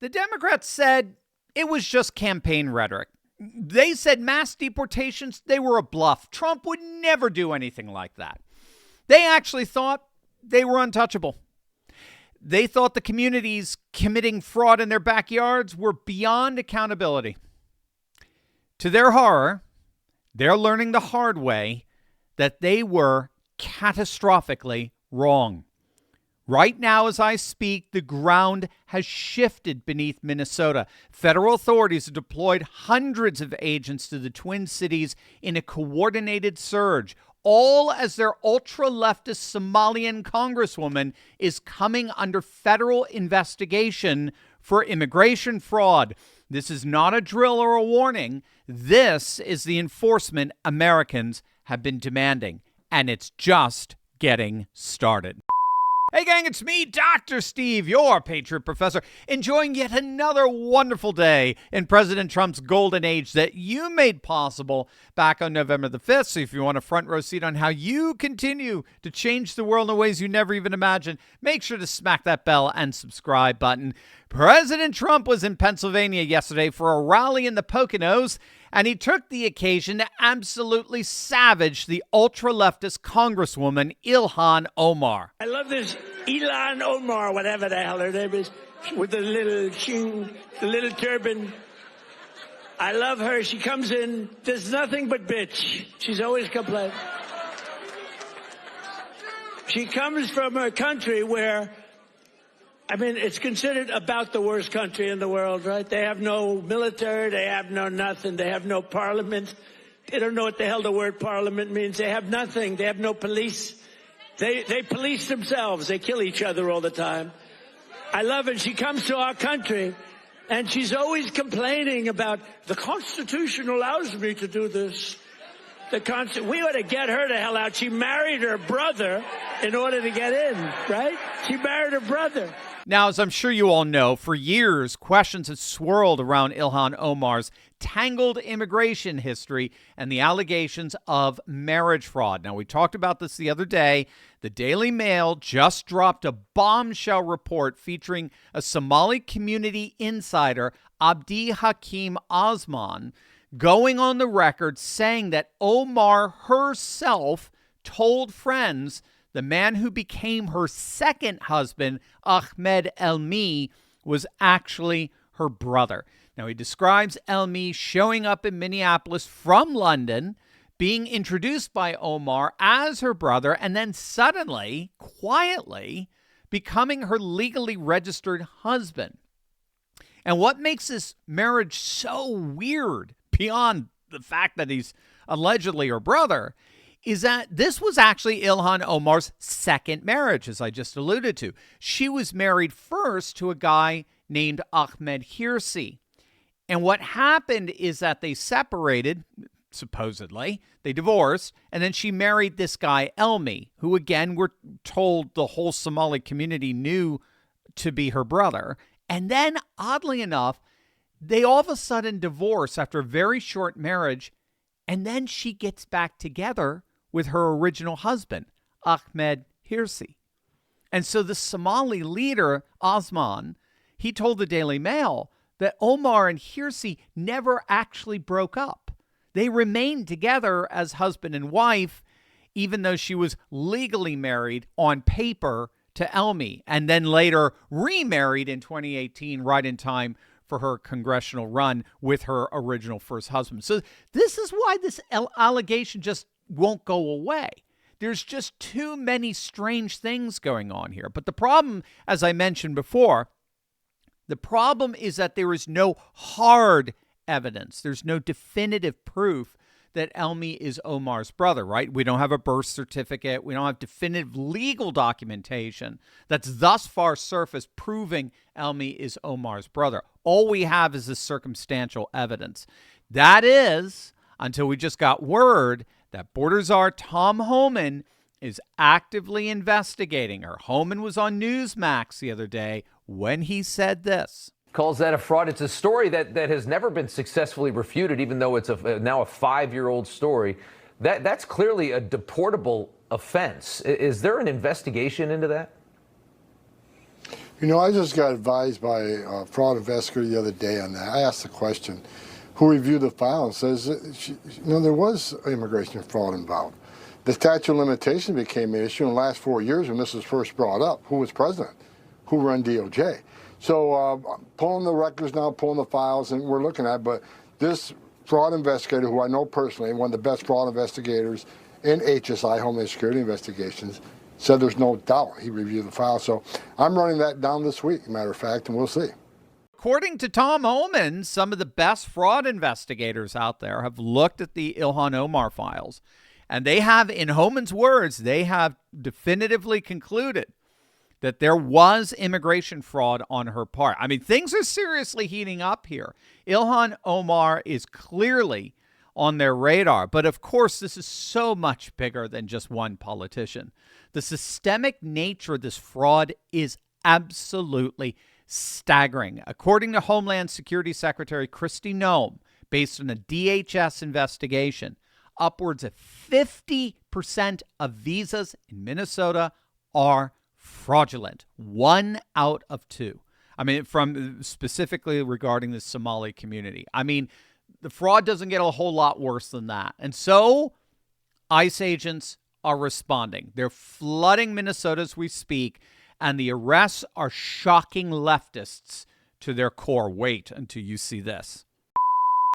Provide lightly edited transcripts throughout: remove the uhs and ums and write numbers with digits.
The Democrats said it was just campaign rhetoric. They said mass deportations, they were a bluff. Trump would never do anything like that. They actually thought they were untouchable. They thought the communities committing fraud in their backyards were beyond accountability. To their horror, they're learning the hard way that they were catastrophically wrong. Right now, as I speak, the ground has shifted beneath Minnesota. Federal authorities have deployed hundreds of agents to the Twin Cities in a coordinated surge, all as their ultra-leftist Somalian congresswoman is coming under federal investigation for immigration fraud. This is not a drill or a warning. This is the enforcement Americans have been demanding, and it's just getting started. Hey gang, it's me, Dr. Steve, your Patriot Professor, enjoying yet another wonderful day in President Trump's golden age that you made possible back on November the 5th. So if you want a front row seat on how you continue to change the world in ways you never even imagined, make sure to smack that bell and subscribe button. President Trump was in Pennsylvania yesterday for a rally in the Poconos, and he took the occasion to absolutely savage the ultra-leftist Congresswoman Ilhan Omar. I love this Ilhan Omar, whatever the hell her name is, with the little turban. I love her. She comes in, there's nothing but bitch. She's always complaining. She comes from a country where, I mean, it's considered about the worst country in the world, right? They have no military. They have no nothing. They have no parliament. They don't know what the hell the word parliament means. They have nothing. They have no police. They police themselves. They kill each other all the time. I love it. She comes to our country, and she's always complaining about the Constitution allows me to do this. We ought to get her the hell out. She married her brother in order to get in, right? She married her brother. Now, as I'm sure you all know, for years, questions have swirled around Ilhan Omar's tangled immigration history and the allegations of marriage fraud. Now, we talked about this the other day. The Daily Mail just dropped a bombshell report featuring a Somali community insider, Abdi Hakim Osman, going on the record saying that Omar herself told friends the man who became her second husband, Ahmed Elmi, was actually her brother. Now, he describes Elmi showing up in Minneapolis from London, being introduced by Omar as her brother, and then suddenly, quietly, becoming her legally registered husband. And what makes this marriage so weird, beyond the fact that he's allegedly her brother, is that this was actually Ilhan Omar's second marriage, as I just alluded to. She was married first to a guy named Ahmed Hirsi. And what happened is that they separated, supposedly. They divorced, and then she married this guy, Elmi, who, again, we're told the whole Somali community knew to be her brother. And then, oddly enough, they all of a sudden divorce after a very short marriage, and then she gets back together with her original husband, Ahmed Hirsi. And so the Somali leader, Osman, he told the Daily Mail that Omar and Hirsi never actually broke up. They remained together as husband and wife, even though she was legally married on paper to Elmi, and then later remarried in 2018, right in time for her congressional run with her original first husband. So this is why this allegation just won't go away. There's just too many strange things going on here. But the problem, as I mentioned before, the problem is that there is no hard evidence. There's no definitive proof that Elmi is Omar's brother, right? We don't have a birth certificate. We don't have definitive legal documentation that's thus far surfaced proving Elmi is Omar's brother. All we have is this circumstantial evidence. That is, until we just got word that border czar Tom Homan is actively investigating her. Homan was on Newsmax the other day when he said this. Calls that a fraud. It's a story that has never been successfully refuted, even though it's now a 5-year-old story. That's clearly a deportable offense. Is there an investigation into that? I just got advised by a fraud investigator the other day on that. I asked the question, who reviewed the file, and says, there was immigration fraud involved. The statute of limitations became an issue in the last 4 years when this was first brought up. Who was president? Who ran DOJ? So pulling the records now, pulling the files, and we're looking at, but this fraud investigator, who I know personally, one of the best fraud investigators in HSI, Homeland Security Investigations, said there's no doubt he reviewed the file. So I'm running that down this week, matter of fact, and we'll see. According to Tom Ullman, some of the best fraud investigators out there have looked at the Ilhan Omar files, and they have, in Ullman's words, they have definitively concluded that there was immigration fraud on her part. I mean, things are seriously heating up here. Ilhan Omar is clearly on their radar. But of course, this is so much bigger than just one politician. The systemic nature of this fraud is absolutely staggering. According to Homeland Security Secretary Kristi Noem, based on a DHS investigation, upwards of 50% of visas in Minnesota are fraudulent. 1 out of 2. I mean, from specifically regarding the Somali community. I mean, the fraud doesn't get a whole lot worse than that. And so ICE agents are responding. They're flooding Minnesota as we speak, and the arrests are shocking leftists to their core. Wait until you see this.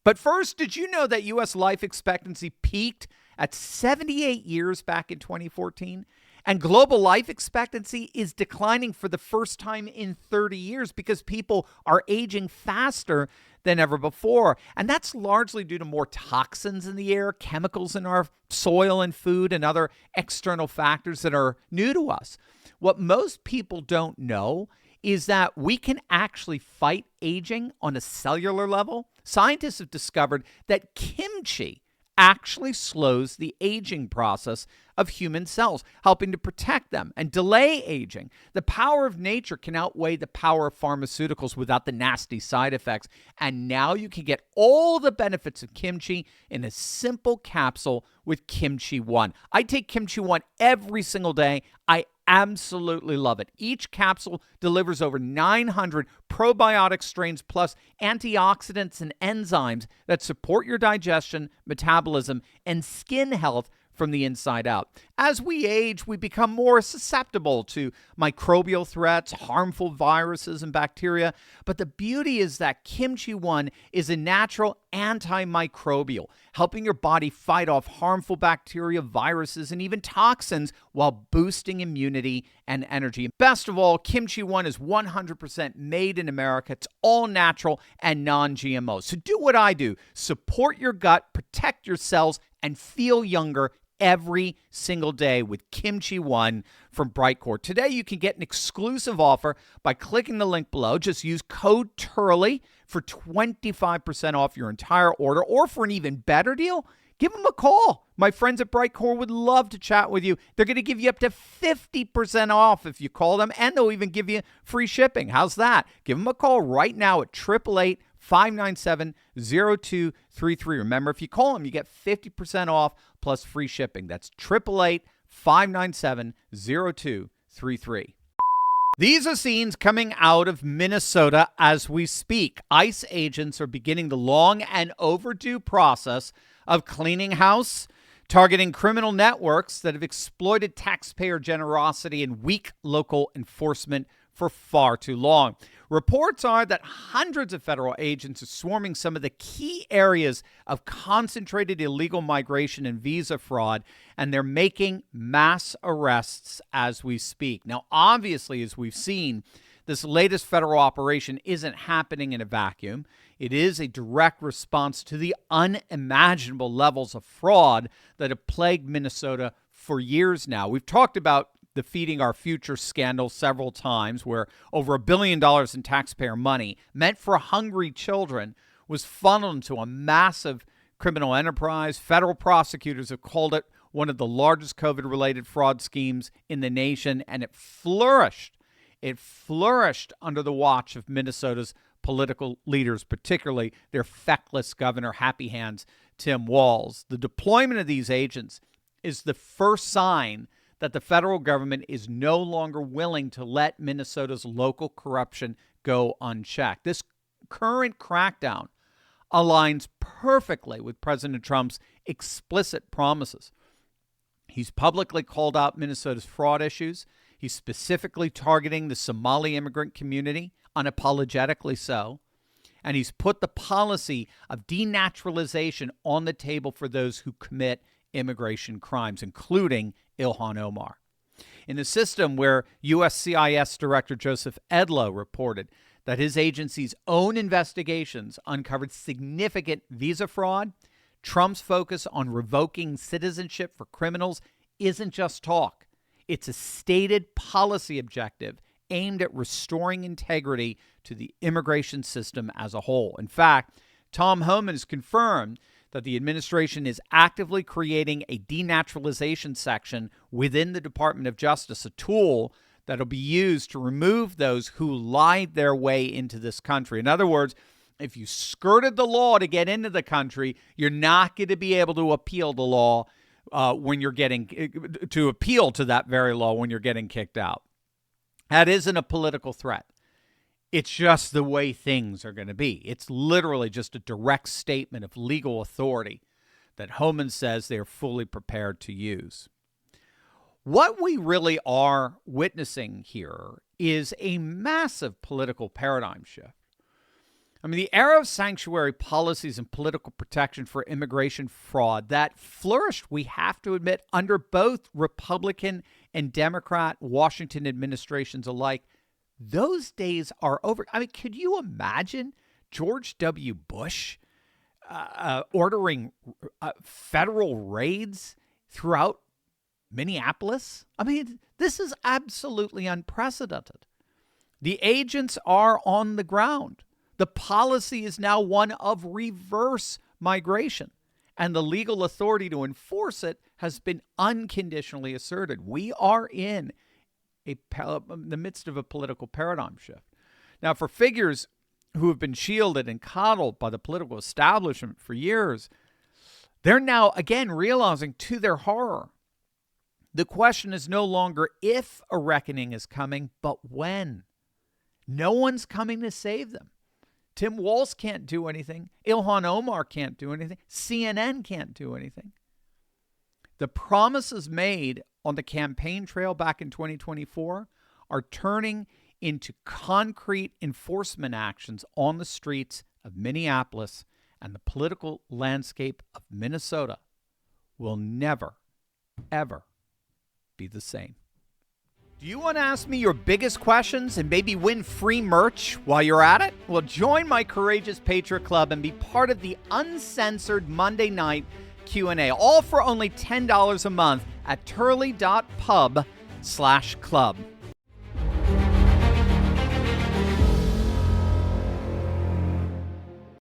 But first, did you know that U.S. life expectancy peaked at 78 years back in 2014? And global life expectancy is declining for the first time in 30 years because people are aging faster than ever before. And that's largely due to more toxins in the air, chemicals in our soil and food, and other external factors that are new to us. What most people don't know is that we can actually fight aging on a cellular level. Scientists have discovered that kimchi actually slows the aging process of human cells, helping to protect them and delay aging. The power of nature can outweigh the power of pharmaceuticals without the nasty side effects. And now you can get all the benefits of kimchi in a simple capsule with Kimchi One. I take Kimchi One every single day. I absolutely love it. Each capsule delivers over 900 probiotic strains plus antioxidants and enzymes that support your digestion, metabolism, and skin health from the inside out. As we age, we become more susceptible to microbial threats, harmful viruses and bacteria. But the beauty is that Kimchi One is a natural antimicrobial, helping your body fight off harmful bacteria, viruses, and even toxins while boosting immunity and energy. Best of all, Kimchi One is 100% made in America. It's all natural and non-GMO. So do what I do. Support your gut, protect your cells, and feel younger every single day with Kimchi One from Brightcore. Today, you can get an exclusive offer by clicking the link below. Just use code Turley for 25% off your entire order, or for an even better deal, give them a call. My friends at Brightcore would love to chat with you. They're going to give you up to 50% off if you call them, and they'll even give you free shipping. How's that? Give them a call right now at 888-597-0233. Remember, if you call them, you get 50% off plus free shipping. That's 888-597-0233. These are scenes coming out of Minnesota as we speak. ICE agents are beginning the long and overdue process of cleaning house, targeting criminal networks that have exploited taxpayer generosity and weak local enforcement for far too long. Reports are that hundreds of federal agents are swarming some of the key areas of concentrated illegal migration and visa fraud, and they're making mass arrests as we speak. Now, obviously, as we've seen, this latest federal operation isn't happening in a vacuum. It is a direct response to the unimaginable levels of fraud that have plagued Minnesota for years now. We've talked about the Feeding Our Future scandal several times, where over $1 billion in taxpayer money meant for hungry children was funneled into a massive criminal enterprise. Federal prosecutors have called it one of the largest COVID-related fraud schemes in the nation, and it flourished. It flourished under the watch of Minnesota's political leaders, particularly their feckless governor, Happy Hands Tim Walz. The deployment of these agents is the first sign that the federal government is no longer willing to let Minnesota's local corruption go unchecked. This current crackdown aligns perfectly with President Trump's explicit promises. He's publicly called out Minnesota's fraud issues. He's specifically targeting the Somali immigrant community, unapologetically so. And he's put the policy of denaturalization on the table for those who commit immigration crimes, including Ilhan Omar. In a system where USCIS Director Joseph Edlow reported that his agency's own investigations uncovered significant visa fraud, Trump's focus on revoking citizenship for criminals isn't just talk. It's a stated policy objective aimed at restoring integrity to the immigration system as a whole. In fact, Tom Homan has confirmed that the administration is actively creating a denaturalization section within the Department of Justice, a tool that will be used to remove those who lied their way into this country. In other words, if you skirted the law to get into the country, you're not going to be able to appeal the law when you're appeal to that very law when you're getting kicked out. That isn't a political threat. It's just the way things are going to be. It's literally just a direct statement of legal authority that Homan says they're fully prepared to use. What we really are witnessing here is a massive political paradigm shift. I mean, the era of sanctuary policies and political protection for immigration fraud that flourished, we have to admit, under both Republican and Democrat Washington administrations alike, those days are over. I mean, could you imagine George W. Bush ordering federal raids throughout Minneapolis? I mean, this is absolutely unprecedented. The agents are on the ground. The policy is now one of reverse migration, and the legal authority to enforce it has been unconditionally asserted. We are in the midst of a political paradigm shift. Now, for figures who have been shielded and coddled by the political establishment for years, they're now again realizing to their horror, the question is no longer if a reckoning is coming, but when. No one's coming to save them. Tim Walz can't do anything. Ilhan Omar can't do anything. CNN can't do anything. The promises made on the campaign trail back in 2024 are turning into concrete enforcement actions on the streets of Minneapolis, and the political landscape of Minnesota will never, ever be the same. Do you want to ask me your biggest questions and maybe win free merch while you're at it? Well, join my Courageous Patriot Club and be part of the uncensored Monday night Q&A, all for only $10 a month at turley.pub/club.